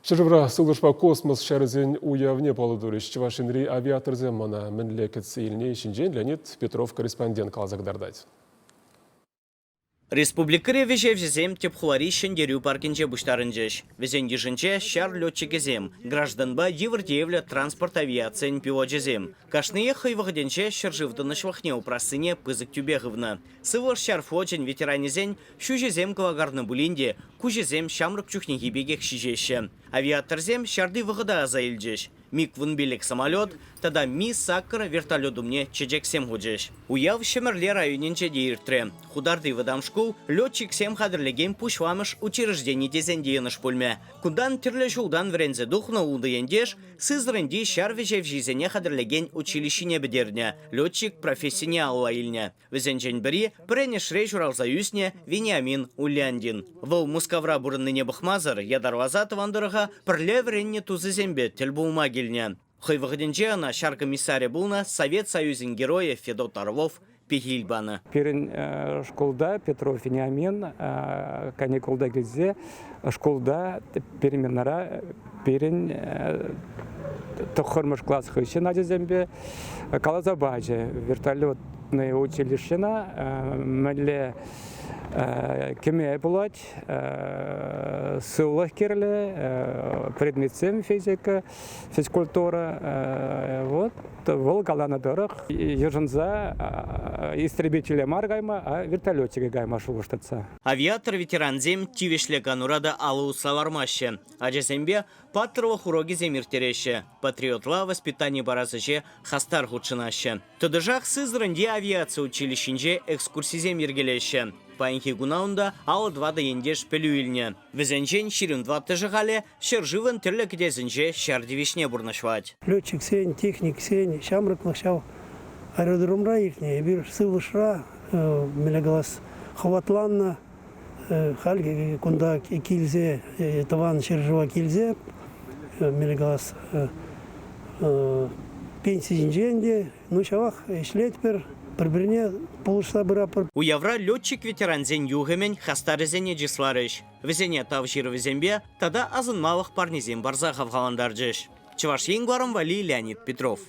Шырывра сылышпа космос шәрізен уявне полудурыш. Чывашинри авиаторзе мана мінлекет сейіліне ішінжен Леонид Петров корреспондент қалазагдардайды. Республикаре вежевзем тепхуарищен дерю паркинже буштарынжеш. Везен ежинче шар летчикезем. Гражданба еврдеевля транспорт авиациян пилотжезем. Кашные хайвахденче шарживданы швахне упросыне пызык тюбеговна. Сывыр шар флотчен ветеранезен шужезем калагарны булинде, кужезем шамрык чухнеги бегек шижеще. Авиаторзем шарды выгода азаильджеш. Мик вунбелек самолет, тогда ми саккара вертолетумне чечексем худжеш. Уяв шемерле районенче дейіртре. Хударды выдамшку летчик сем хадырлеген пушвамыш учреждений дезендеяныш пульме. Кудан терле жулдан врензе духна улдыендеш, сызрынди шар вежев жизене хадырлеген училищене бедерне. Летчик профессияне алуаильне. Везенчен бери пренешре журалзаюсне Вениамин Уляндин. Вол мускавра бурынныне бахмазар, ядарвазат вандырыға пірле вренне тузызембе тельбулмаги. Хайвахденче ана шар комиссаре булна Совет Союзин героя Федот Орлов Пихильбана. Перен школда Петров Вениамин, каникулда гизе школда переменара перен тохормыш класс хыщи надезембе калазабаже вертолетное училищена мэле кеме булать сыллах керле предметсем физика физкультура вот волгалана дорог ежинза истребителя маргайма а вертолетчика гайма шулыштатса. Авиатор ветеранзем тивешле ганурада алу савармаще. Аджезембе патрово хуроги земиртереще. Патриотла воспитание баразыже хастар худшинаще. Тодыжах сызрынде авиация училищенже экскурсизем ергелеще. Паинхи гунаунда алы двада ендеш пелюильне. Везенчен ширин два тыжыгале шерживен терле кедезенже шардивишне бурнашвать. Летчик сень, техник сень, шамрак лахшав аэродромра ихне, бир сывышра, мелегалас хаватланна, хальги кунда кильзе, таван шержива кильзе, мелегалас пенсии инженде, ну шавах шлетпер. У Явра летчик ветеранзен югемен хастарезене джисларыш. Везене тавшир везембе, тада азын малых парнезем барза хавхаландарджеш. Чеваш енгваром вали Леонид Петров.